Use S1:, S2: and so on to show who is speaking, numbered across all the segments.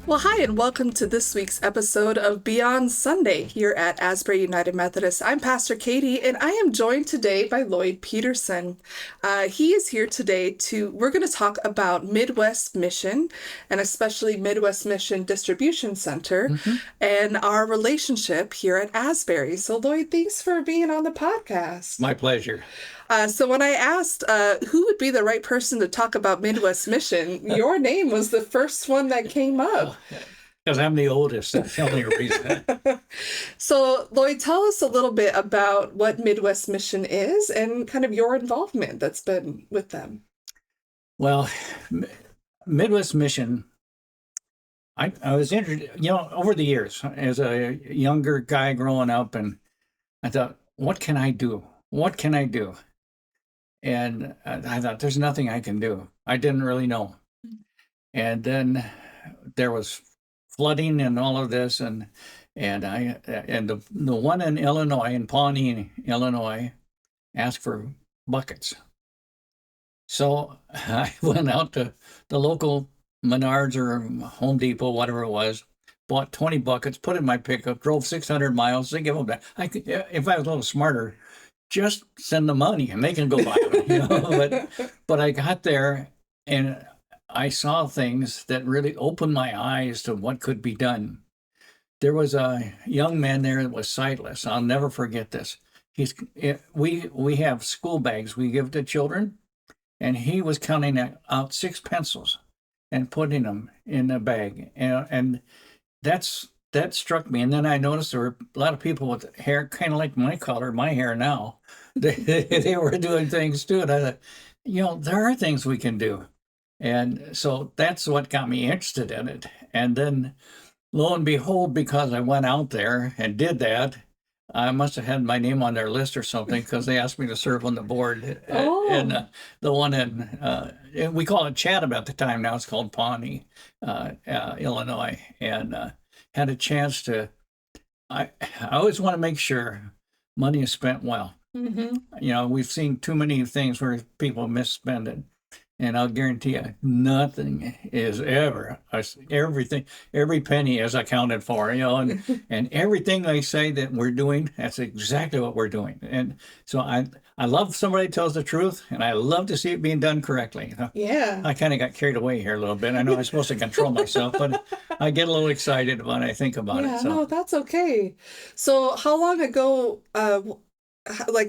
S1: Well, hi, and welcome to this week's episode of Beyond Sunday here at Asbury United Methodist. I'm Pastor Katie, and I am joined today by Lloyd Petersen. He is here today we're going to talk about Midwest Mission, and especially Midwest Mission Distribution Center, and our relationship here at Asbury. So, Lloyd, thanks for being on the podcast.
S2: My pleasure.
S1: So when I asked who would be the right person to talk about Midwest Mission, your name was the first one that came up.
S2: Because I'm the oldest. That's the only reason.
S1: So Lloyd, tell us a little bit about what Midwest Mission is and kind of your involvement that's been with them.
S2: Well, Midwest Mission, I was interested, over the years, as a younger guy growing up, and I thought, what can I do? What can I do? And I thought, there's nothing I can do. I didn't really know. And then there was flooding and all of this, and the one in Illinois, in Pawnee, Illinois, asked for buckets. So I went out to the local Menards or Home Depot, whatever it was, bought 20 buckets, put it in my pickup, drove 600 miles. They give them back. If I was a little smarter, just send the money and they can go buy them. But I got there and I saw things that really opened my eyes to what could be done. There was a young man there that was sightless. I'll never forget this. We have school bags we give to children, and he was counting out 6 pencils and putting them in a bag, and that struck me. And then I noticed there were a lot of people with hair kind of like my color, my hair now. They were doing things too. And I thought, there are things we can do. And so that's what got me interested in it. And then lo and behold, because I went out there and did that, I must have had my name on their list or something, because they asked me to serve on the board. And the one in, we call it Chatham at the time. Now it's called Pawnee, Illinois. And had a chance to, I always want to make sure money is spent well. We've seen too many things where people misspend it. And I'll guarantee you, nothing is everything, every penny is accounted for, and everything they say that we're doing, that's exactly what we're doing. And so I love somebody tells the truth, and I love to see it being done correctly.
S1: Yeah.
S2: I kind of got carried away here a little bit. I know I'm supposed to control myself, but I get a little excited when I think about it. So.
S1: No, that's okay. So how long ago,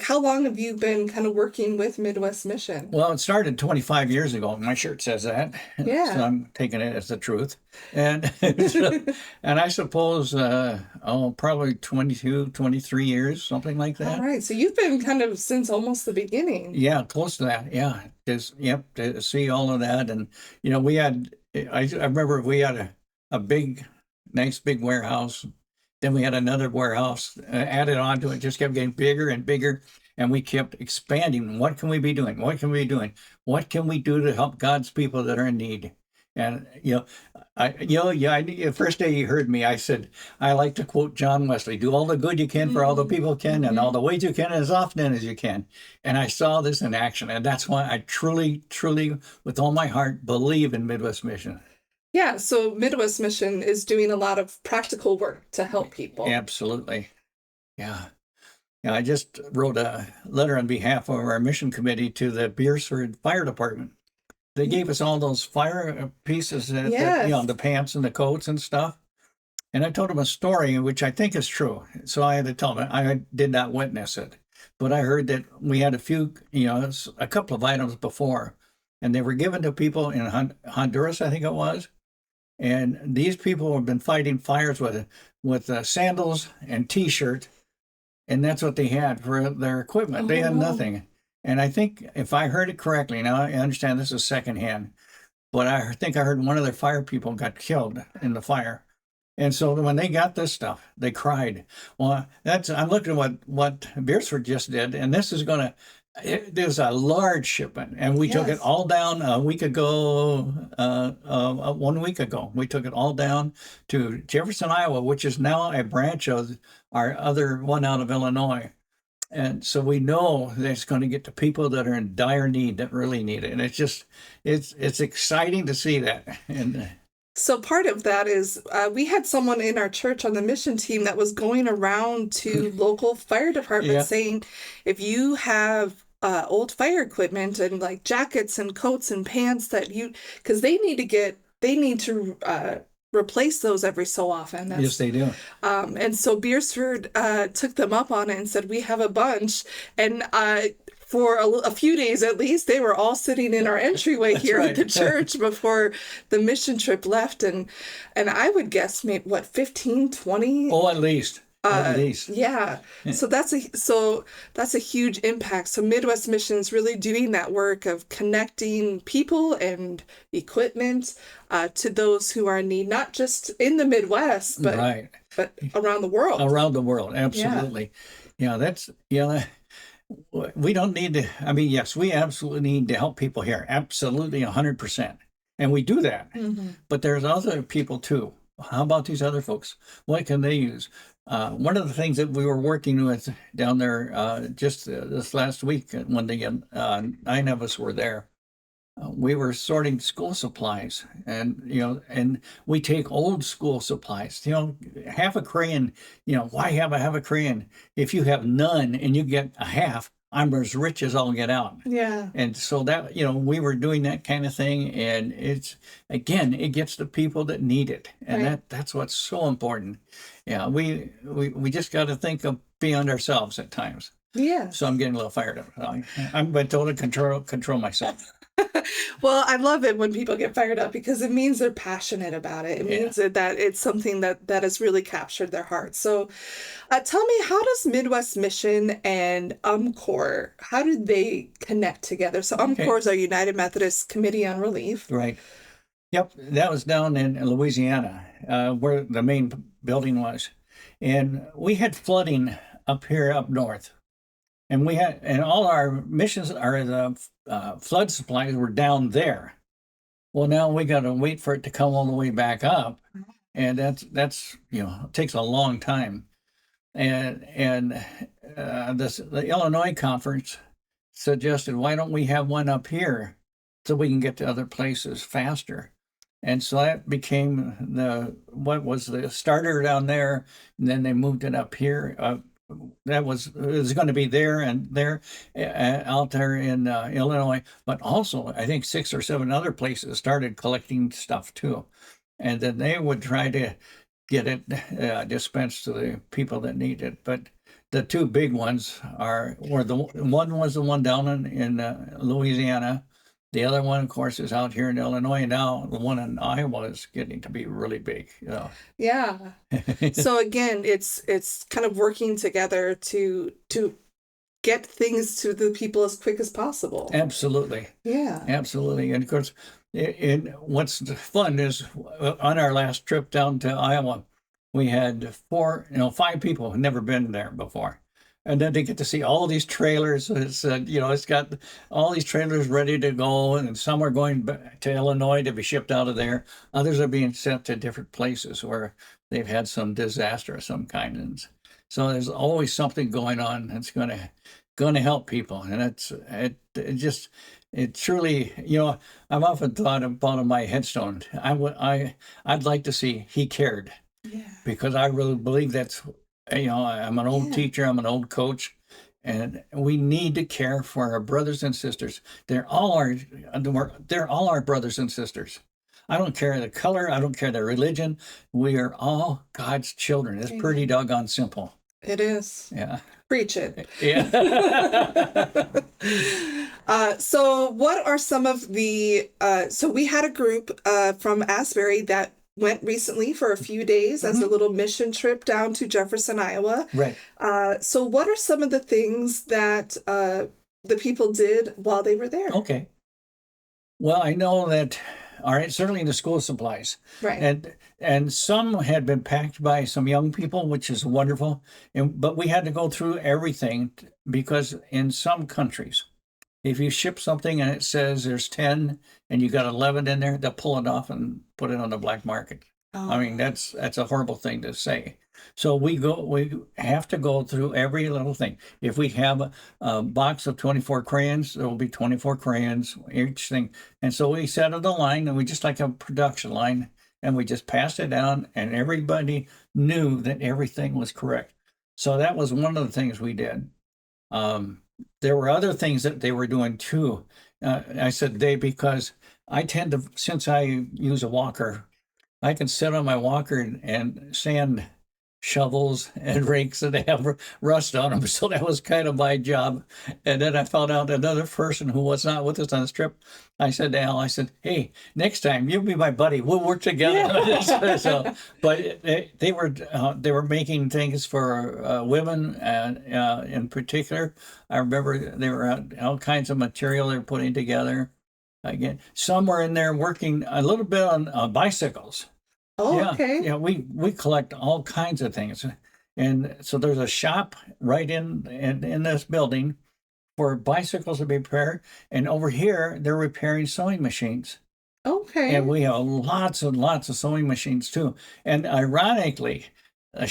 S1: how long have you been kind of working with Midwest Mission?
S2: Well, it started 25 years ago. My shirt says that.
S1: Yeah.
S2: So I'm taking it as the truth. And and I suppose, probably 22, 23 years, something like that.
S1: All right. So you've been kind of since almost the beginning.
S2: Yeah, close to that. Yeah. To see all of that. And, I remember we had a nice big warehouse. Then we had another warehouse added on to it, just kept getting bigger and bigger. And we kept expanding. What can we be doing? What can we be doing? What can we do to help God's people that are in need? And, the first day you heard me, I said, I like to quote John Wesley, do all the good you can for all the people can, and all the ways you can as often as you can. And I saw this in action. And that's why I truly, truly, with all my heart, believe in Midwest Mission.
S1: Yeah, so Midwest Mission is doing a lot of practical work to help people.
S2: Absolutely. Yeah. I just wrote a letter on behalf of our mission committee to the Beersford Fire Department. They gave us all those fire pieces, the pants and the coats and stuff. And I told them a story, which I think is true. So I had to tell them I did not witness it. But I heard that we had a couple of items before, and they were given to people in Honduras, I think it was. And these people have been fighting fires with sandals and T-shirt, and that's what they had for their equipment. They had nothing. And I think, if I heard it correctly, now I understand this is secondhand, but I think I heard one of their fire people got killed in the fire. And so when they got this stuff, they cried. Well, I'm looking at what Beersford just did, and this is going to, there's a large shipment, and we took it all down a week ago, 1 week ago. We took it all down to Jefferson, Iowa, which is now a branch of our other one out of Illinois. And so we know that it's going to get to people that are in dire need, that really need it. And it's exciting to see that. And
S1: So part of that is we had someone in our church on the mission team that was going around to local fire departments
S2: Yeah,
S1: saying, if you have old fire equipment and like jackets and coats and pants that because they need to replace those every so often.
S2: yes,
S1: That's
S2: they do.
S1: and so Beersford took them up on it and said, we have a bunch. And for a few days at least, they were all sitting in our entryway
S2: That's
S1: here at the
S2: right.
S1: church before the mission trip left. And I would guess maybe what, 15, 20.
S2: Oh, at least. At least.
S1: Yeah. So that's a huge impact. So Midwest Mission's really doing that work of connecting people and equipment to those who are in need, not just in the Midwest,
S2: Right.
S1: but around the world.
S2: Around the world. Absolutely. Yeah, that's, we don't need to, I mean, yes, we absolutely need to help people here. Absolutely 100%. And we do that.
S1: Mhm.
S2: But there's other people too. How about these other folks? What can they use? One of the things that we were working with down there just this last week, when the 9 of us were there, we were sorting school supplies, and and we take old school supplies. Half a crayon. Why have a crayon if you have none and you get a half? I'm as rich as all get out.
S1: Yeah.
S2: And so that, we were doing that kind of thing, and it gets the people that need it, and
S1: Right.
S2: that's what's so important. Yeah, we just got to think of beyond ourselves at times.
S1: Yeah.
S2: So I'm getting a little fired up. I'm been told to control myself.
S1: Well, I love it when people get fired up because it means they're passionate about it. It
S2: Yeah.
S1: means that it's something that has really captured their heart. So, tell me, how does Midwest Mission and UMCOR, how do they connect together? So
S2: Okay.
S1: UMCOR is our United Methodist Committee on Relief.
S2: Right. Yep. That was down in Louisiana, where the main building was, and we had flooding up here up north. And all our missions, the flood supplies were down there. Well, now we got to wait for it to come all the way back up, and that's it takes a long time. And the Illinois conference suggested, why don't we have one up here so we can get to other places faster? And so that became what was the starter down there, and then they moved it up here. It was going to be there and there, out there in Illinois, but also I think 6 or 7 other places started collecting stuff too, and then they would try to get it dispensed to the people that need it. But the two big ones were the one was the one down in Louisiana. The other one, of course, is out here in Illinois. Now the one in Iowa is getting to be really big.
S1: Yeah. So again, it's kind of working together to get things to the people as quick as possible.
S2: Absolutely.
S1: Yeah.
S2: Absolutely. And of course, what's fun is on our last trip down to Iowa, we had 5 people who'd never been there before. And then they get to see all these trailers. It's got all these trailers ready to go, and some are going back to Illinois to be shipped out of there. Others are being sent to different places where they've had some disaster of some kind. And so there's always something going on that's going to help people. And it truly, I've often thought about my headstone. I'd like to see he cared,
S1: Yeah.
S2: because I really believe that's. I'm an old teacher, I'm an old coach, and we need to care for our brothers and sisters. They're all our brothers and sisters. I don't care the color, I don't care the religion. We are all God's children. It's pretty doggone simple.
S1: It is.
S2: Yeah.
S1: Preach it.
S2: Yeah.
S1: So what are some of the so we had a group from Asbury that went recently for a few days as a little mission trip down to Jefferson, Iowa.
S2: Right.
S1: So what are some of the things that the people did while they were there?
S2: Okay. Well, I know that, all right, certainly the school supplies.
S1: Right.
S2: And some had been packed by some young people, which is wonderful. But we had to go through everything, because in some countries, if you ship something and it says there's 10 and you got 11 in there, they'll pull it off and put it on the black market.
S1: Oh.
S2: I mean, that's a horrible thing to say. So we have to go through every little thing. If we have a box of 24 crayons, there will be 24 crayons, each thing. And so we set up the line, and we just like a production line, and we just passed it down, and everybody knew that everything was correct. So that was one of the things we did. Um, there were other things that they were doing too. I said they because I tend to, since I use a walker, I can sit on my walker and sand shovels and rakes that have rust on them. So that was kind of my job. And then I found out another person who was not with us on the trip. I said to Al, I said, "Hey, next time you'll be my buddy. We'll work together." Yeah. So, but they were making things for women, in particular. I remember there were all kinds of material they were putting together. Again, some were in there working a little bit on bicycles.
S1: Oh,
S2: Yeah,
S1: okay.
S2: yeah, we collect all kinds of things, and so there's a shop right in this building for bicycles to be repaired, and over here they're repairing sewing machines,
S1: Okay.
S2: and we have lots and lots of sewing machines too. And ironically, a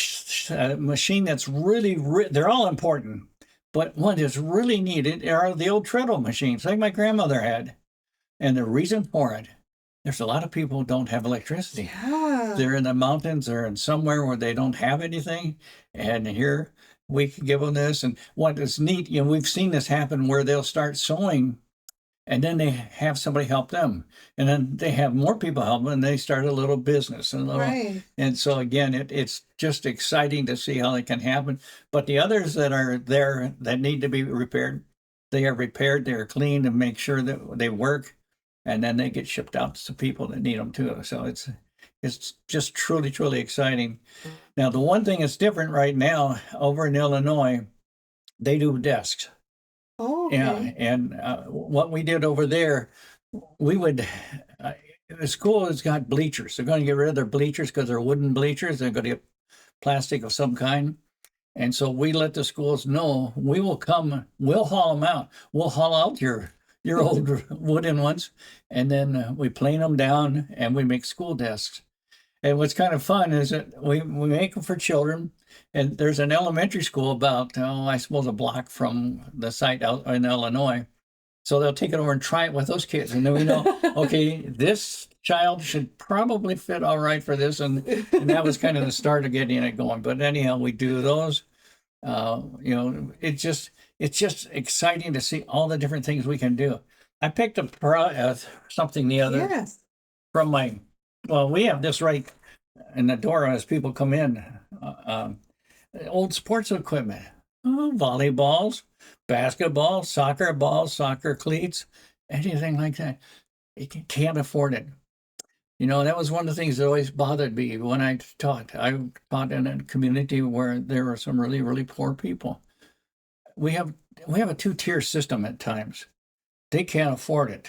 S2: machine that's they're all important, but one that's really needed are the old treadle machines, like my grandmother had, and the reason for it. There's a lot of people who don't have electricity.
S1: Yeah.
S2: They're in the mountains, they're in somewhere where they don't have anything. And here we can give them this. And what is neat, we've seen this happen where they'll start sewing and then they have somebody help them. And then they have more people help them and they start a little business.
S1: Right.
S2: And so again, it's just exciting to see how it can happen. But the others that are there that need to be repaired, they are repaired, they are cleaned and make sure that they work. And then they get shipped out to people that need them too. So it's just truly, truly exciting. Now, the one thing that's different right now over in Illinois, they do desks.
S1: Oh, okay.
S2: Yeah, and what we did over there, we would. The school has got bleachers. They're going to get rid of their bleachers because they're wooden bleachers. They're going to get plastic of some kind. And so we let the schools know we will come. We'll haul them out. We'll haul out your old wooden ones, and then we plane them down and we make school desks. And what's kind of fun is that we make them for children, and there's an elementary school about, I suppose, a block from the site out in Illinois. So they'll take it over and try it with those kids, and then we know, okay, this child should probably fit all right for this, and that was kind of the start of getting it going. But anyhow, we do those. It's just exciting to see all the different things we can do. I picked up something the other from we have this right in the door as people come in, old sports equipment, volleyballs, basketball, soccer balls, soccer cleats, anything like that. You can't afford it. That was one of the things that always bothered me when I taught. I taught in a community where there were some really, really poor people. We have a two-tier system at times. They can't afford it.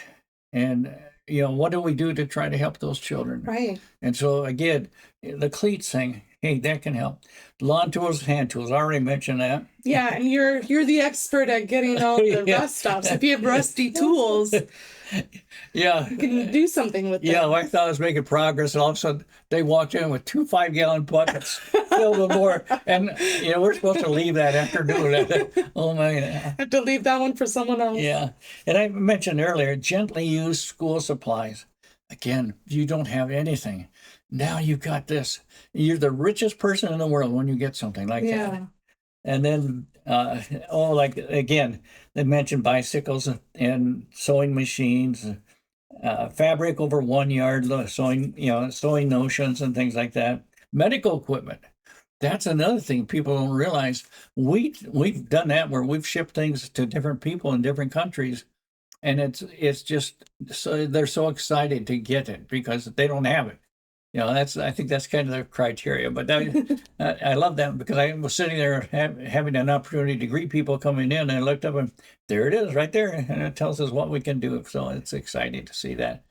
S2: And, what do we do to try to help those children?
S1: Right.
S2: And so, again, the cleats thing, hey, that can help. Lawn tools, hand tools, I already mentioned that.
S1: Yeah, and you're the expert at getting all the rust stops. If you have rusty tools,
S2: yeah,
S1: you can do something with them.
S2: Yeah, I thought I was making progress, and all of a sudden they walked in with 2 5-gallon buckets filled with more. And we're supposed to leave that afternoon. Oh my!
S1: I have to leave that one for someone else.
S2: Yeah, and I mentioned earlier, gently used school supplies. Again, you don't have anything. Now you've got this. You're the richest person in the world when you get something like that. And then, like again, they mentioned bicycles and sewing machines, fabric over 1 yard, sewing notions and things like that. Medical equipment. That's another thing people don't realize. We've done that where we've shipped things to different people in different countries, and it's just so they're so excited to get it because they don't have it. I think that's kind of the criteria. But I love that because I was sitting there having an opportunity to greet people coming in, and I looked up and there it is right there, and it tells us what we can do. So it's exciting to see that.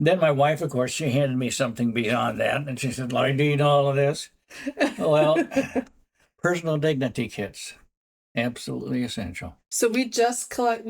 S2: Then my wife, of course, she handed me something beyond that, and she said, "Lloyd, do you know all of this?" Well, personal dignity kits. Absolutely essential.
S1: So we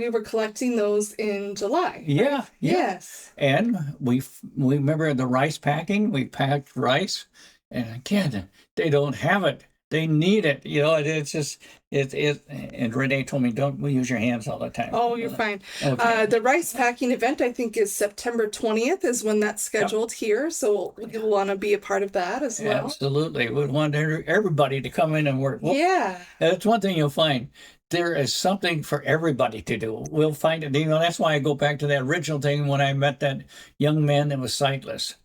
S1: were collecting those in July.
S2: Yeah,
S1: right?
S2: yeah.
S1: Yes.
S2: And we remember the rice packing. We packed rice, and again, they don't have it They need it, it's just and Renee told me don't use your hands all the time.
S1: Oh, you're fine.
S2: Okay.
S1: The rice packing event, I think, is September 20th is when that's scheduled here. So you'll want to be a part of that as well.
S2: Absolutely. We want everybody to come in and work. Well,
S1: Yeah.
S2: that's one thing you'll find. There is something for everybody to do. We'll find it. That's why I go back to that original thing when I met that young man that was sightless,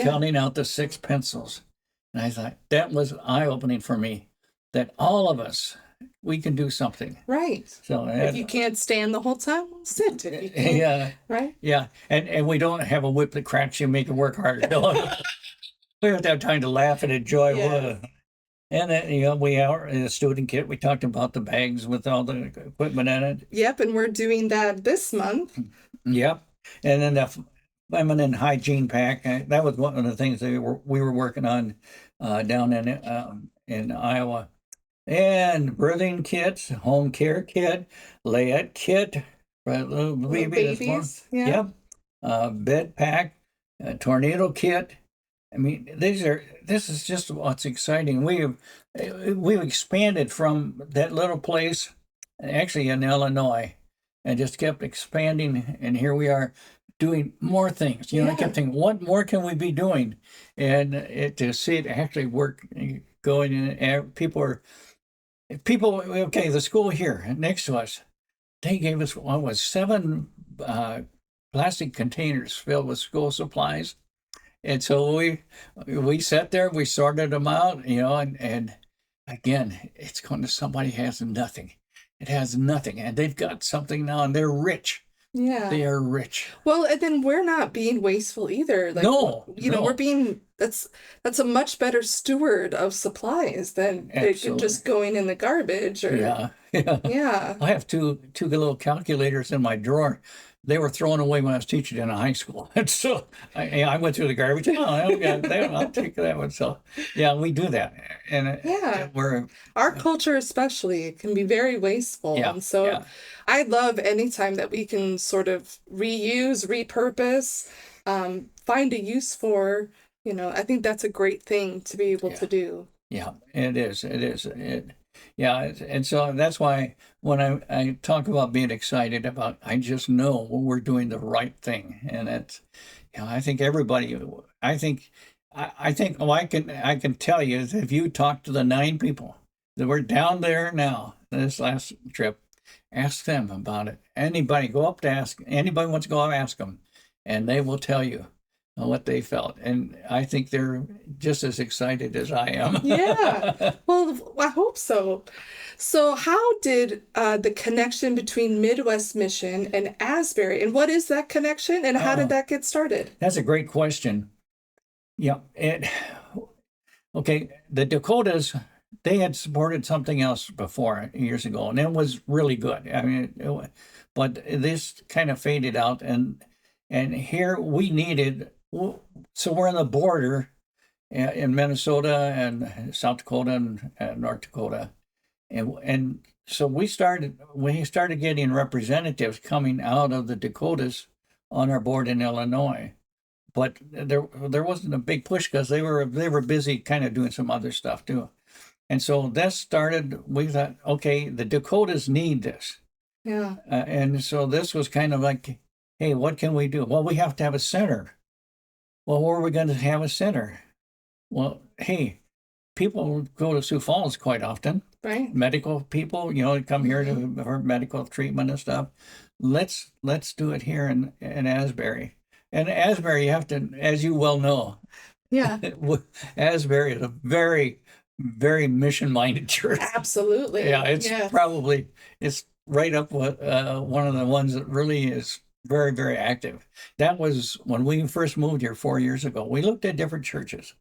S2: counting out the 6 pencils. And I thought that was eye-opening for me, that all of us, we can do something.
S1: Right.
S2: So
S1: if you can't stand the whole time, sit. If you can,
S2: yeah.
S1: Right.
S2: Yeah. And we don't have a whip that cracks you, make you work harder. We have to have time to laugh and enjoy.
S1: Yeah.
S2: And then, we are in a student kit. We talked about the bags with all the equipment in it.
S1: Yep. And we're doing that this month.
S2: Yep. And then the feminine hygiene pack. That was one of the things that we were working on down in Iowa. And birthing kits, home care kit, layette kit for a little baby.
S1: Babies. Yeah.
S2: Yep. Bed pack, tornado kit. I mean, this is just what's exciting. We've expanded from that little place, actually in Illinois, and just kept expanding. And here we are doing more things. I kept thinking, what more can we be doing? And to see it actually work, going in, people. Okay, the school here next to us, they gave us 7 plastic containers filled with school supplies. And so we sat there, we sorted them out, and again, it's going to somebody who has nothing. It has nothing, and they've got something now, and they're rich.
S1: Yeah.
S2: They are rich.
S1: Well, and then we're not being wasteful either.
S2: No.
S1: We're being, that's a much better steward of supplies than just going in the garbage. Or,
S2: yeah.
S1: Yeah.
S2: I have two little calculators in my drawer. They were thrown away when I was teaching in high school. And so I went through the garbage. Oh, I'll take that one. So, yeah, we do that. And
S1: our culture especially can be very wasteful.
S2: Yeah,
S1: and so I love any time that we can sort of reuse, repurpose, find a use for, I think that's a great thing to be able to do.
S2: Yeah, it is. And so that's why when I talk about being excited about, I just know we're doing the right thing, and it's, I think everybody, I can tell you if you talk to the 9 people that were down there now this last trip, ask them about it. Anybody wants to go up, ask them, and they will tell you what they felt. And I think they're just as excited as I am.
S1: Yeah. Well, I hope so. So how did the connection between Midwest Mission and Asbury, and what is that connection, and how did that get started?
S2: That's a great question. Yeah. Okay, the Dakotas, they had supported something else before years ago, and it was really good. I mean, but this kind of faded out, and here we needed. So we're on the border in Minnesota and South Dakota and North Dakota, and so we started getting representatives coming out of the Dakotas on our board in Illinois, but there wasn't a big push because they were busy kind of doing some other stuff too, and so that started. We thought, okay, the Dakotas need this, and so this was kind of like, hey, what can we do? Well, we have to have a center. Well, where are we going to have a center? Well, hey, people go to Sioux Falls quite often.
S1: Right.
S2: Medical people, come here for medical treatment and stuff. Let's do it here in Asbury. And Asbury, you have to, as you well know, Asbury is a very, very mission-minded church.
S1: Absolutely.
S2: Yeah, it's right up with one of the ones that really is very, very active. That was when we first moved here 4 years ago. We looked at different churches,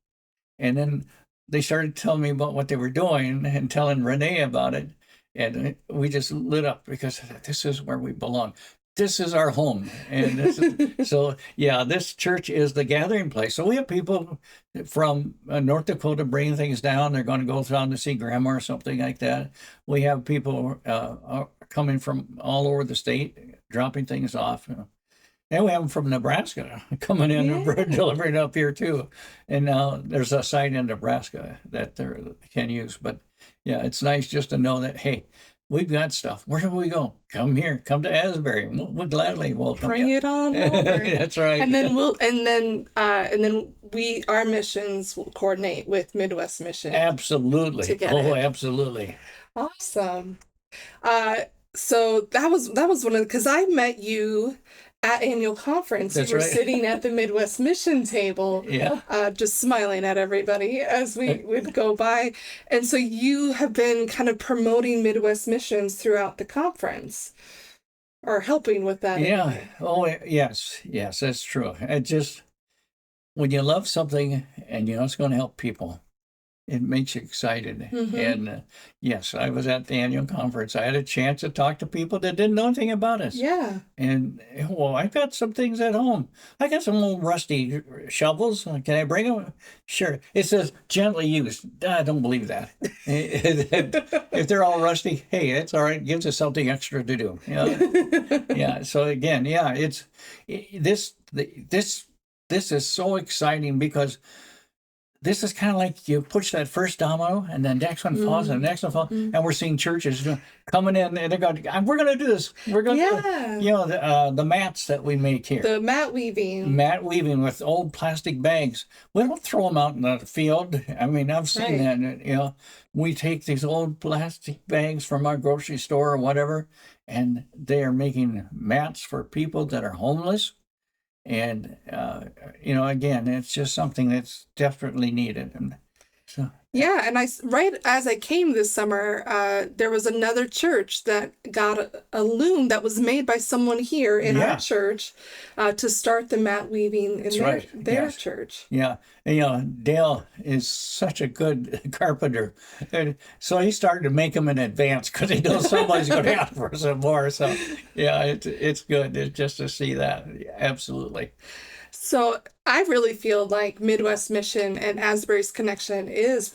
S2: and then they started telling me about what they were doing and telling Renee about it. And we just lit up because this is where we belong. This is our home. And this church is the gathering place. So we have people from North Dakota bringing things down. They're going to go down to see grandma or something like that. We have people coming from all over the state, dropping things off. And we have them from Nebraska coming in and delivering up here too. And now there's a site in Nebraska that they can use. But yeah, it's nice just to know that, hey, we've got stuff. Where do we go? Come here. Come to Asbury. We'll gladly welcome
S1: Bring
S2: you.
S1: it on over.
S2: That's right.
S1: And then our missions will coordinate with Midwest Mission.
S2: Absolutely.
S1: Together.
S2: Absolutely.
S1: Awesome. So that was one of because I met you at annual conference.
S2: That's
S1: you were
S2: right.
S1: sitting at the Midwest Mission table,
S2: Yeah.
S1: just smiling at everybody as we would go by. And so you have been kind of promoting Midwest Missions throughout the conference, or helping with that.
S2: Yeah.
S1: Anyway.
S2: Oh, yes. Yes, that's true. It just, when you love something and you know it's going to help people, it makes you excited.
S1: Mm-hmm.
S2: And yes, I was at the annual conference. I had a chance to talk to people that didn't know anything about us.
S1: Yeah.
S2: And, well, I've got some things at home. I got some old rusty shovels. Can I bring them? Sure. It says gently used. I don't believe that. If they're all rusty, hey, it's all right. It gives us something extra to do. You know? Yeah. So again, yeah, this is so exciting because this is kind of like you push that first domino and then the next one falls and the next one falls. And we're seeing churches coming in and they're going, we're going to do this. We're going to, you know, the mats that we make here.
S1: The mat weaving.
S2: Mat weaving with old plastic bags. We don't throw them out in the field. I mean, I've seen that, you know, we take these old plastic bags from our grocery store or whatever, and they are making mats for people that are homeless. And, you know, again, it's just something that's desperately needed. And so,
S1: yeah, and right as I came this summer, there was another church that got a loom that was made by someone here in our church to start the mat weaving in their church.
S2: Yeah, and, you know, Dale is such a good carpenter, and so he started to make them in advance because he knows somebody's going to ask for some more. So, yeah, it's good just to see that. Absolutely.
S1: So I really feel like Midwest Mission and Asbury's connection is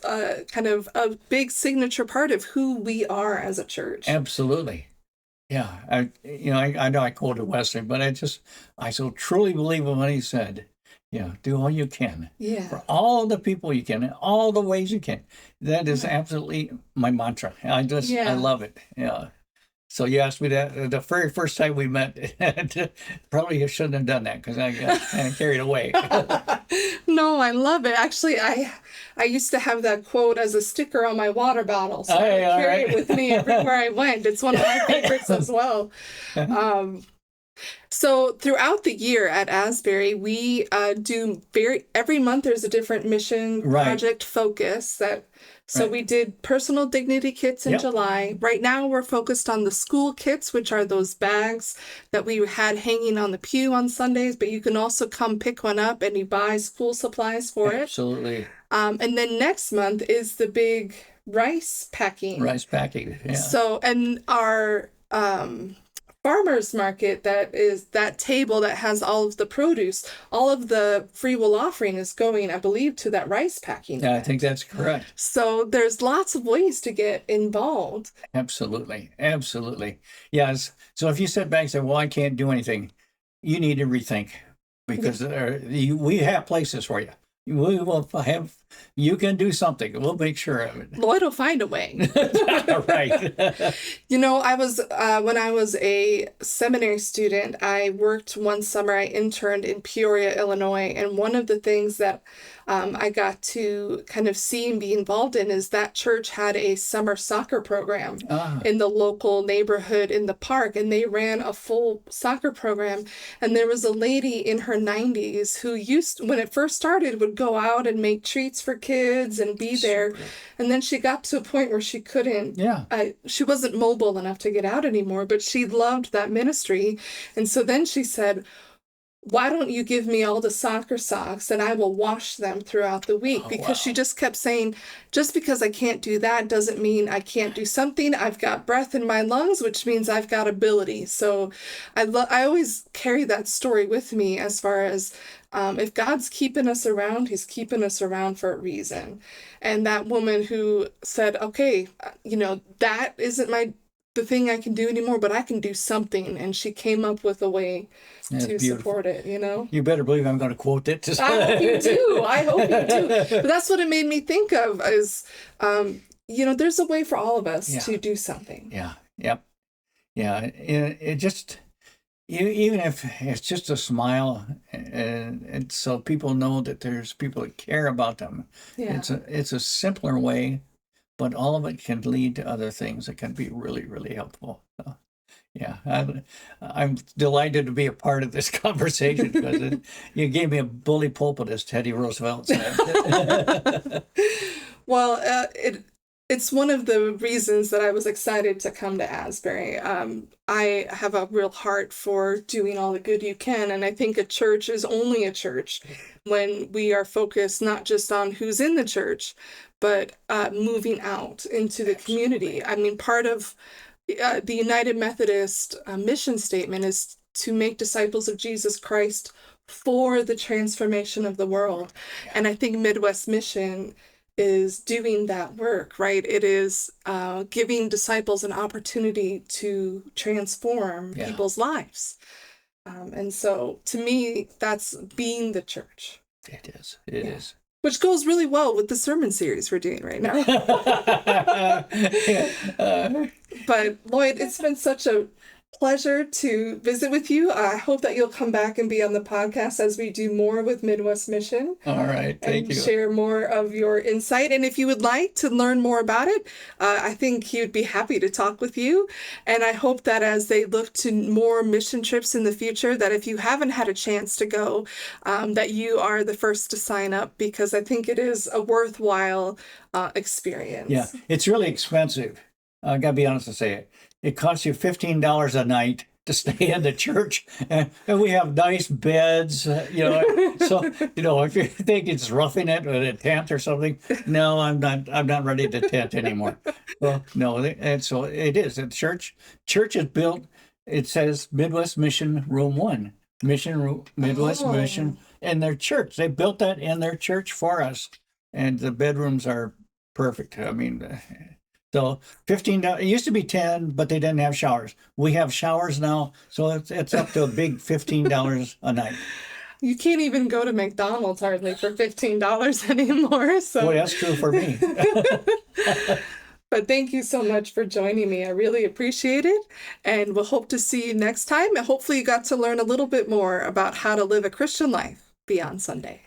S1: kind of a big signature part of who we are as a church.
S2: Absolutely. Yeah. I know I quoted Wesley, but I so truly believe in what he said. Yeah, do all you can.
S1: Yeah.
S2: For all the people you can, in all the ways you can. That is absolutely my mantra. I love it. Yeah. So you asked me that the very first time we met. Probably you shouldn't have done that because I got kind of carried away.
S1: No, I love it. Actually, I used to have that quote as a sticker on my water bottle, so I carry it with me everywhere I went. It's one of my favorites as well. So throughout the year at Asbury, we do every month there's a different mission project focus that. So we did personal dignity kits in July. Right now we're focused on the school kits, which are those bags that we had hanging on the pew on Sundays, but you can also come pick one up and you buy school supplies for it.
S2: Absolutely.
S1: And then next month is the big rice packing.
S2: Rice packing, yeah.
S1: So, and our farmers market, that is that table that has all of the produce, all of the free will offering is going, I believe, to that rice packing.
S2: Yeah, I think that's correct.
S1: So there's lots of ways to get involved.
S2: Absolutely. Absolutely. Yes. So if you sit back and say, well, I can't do anything, you need to rethink because we have places for you. We will have, you can do something. We'll make sure of it.
S1: Lloyd will find a way.
S2: Right.
S1: You know, I was, when I was a seminary student, I worked one summer, I interned in Peoria, Illinois. And one of the things that I got to kind of see and be involved in is that church had a summer soccer program in the local neighborhood in the park. And they ran a full soccer program. And there was a lady in her 90s who when it first started, would go out and make treats for kids and be there. And then she got to a point where she couldn't, she wasn't mobile enough to get out anymore, but she loved that ministry. And so then she said, why don't you give me all the soccer socks and I will wash them throughout the week? Because she just kept saying, just because I can't do that doesn't mean I can't do something. I've got breath in my lungs, which means I've got ability. So I always carry that story with me as far as if God's keeping us around, he's keeping us around for a reason. And that woman who said, okay, you know, that isn't my the thing I can do anymore, but I can do something. And she came up with a way
S2: That's
S1: to
S2: beautiful.
S1: support it, you know?
S2: You better believe I'm going to quote it.
S1: I hope you do. I hope you do. But that's what it made me think of is, there's a way for all of us to do something.
S2: Yeah. Yep. Yeah. It just, even if it's just a smile, and so people know that there's people that care about them.
S1: Yeah.
S2: It's a simpler way, but all of it can lead to other things that can be really, really helpful. So, yeah, I'm delighted to be a part of this conversation because you gave me a bully pulpit, as Teddy Roosevelt said.
S1: Well, it's one of the reasons that I was excited to come to Asbury. I have a real heart for doing all the good you can, and I think a church is only a church when we are focused not just on who's in the church, but moving out into the community. I mean, part of the United Methodist mission statement is to make disciples of Jesus Christ for the transformation of the world. And I think Midwest Mission is doing that work, right? It is giving disciples an opportunity to transform people's lives. And so to me, that's being the church.
S2: It is. It is.
S1: Which goes really well with the sermon series we're doing right now. But Lloyd, it's been such a pleasure to visit with you. I hope that you'll come back and be on the podcast as we do more with Midwest Mission.
S2: All right, thank you.
S1: Share more of your insight. And if you would like to learn more about it, I think he would be happy to talk with you. And I hope that as they look to more mission trips in the future, that if you haven't had a chance to go, that you are the first to sign up, because I think it is a worthwhile experience.
S2: Yeah, it's really expensive. I got to be honest and say it. It costs you $15 a night to stay in the church, and we have nice beds, So, if you think it's roughing it with a tent or something, no, I'm not ready to tent anymore. Well, no, and so it is. The church is built. It says Midwest Mission Room 1, Midwest Mission, and their church. They built that in their church for us, and the bedrooms are perfect. I mean. So $15. It used to be $10, but they didn't have showers. We have showers now, so it's up to a big $15 a night.
S1: You can't even go to McDonald's hardly for $15 anymore. So.
S2: Boy, that's true for me.
S1: But thank you so much for joining me. I really appreciate it. And we'll hope to see you next time. And hopefully you got to learn a little bit more about how to live a Christian life beyond Sunday.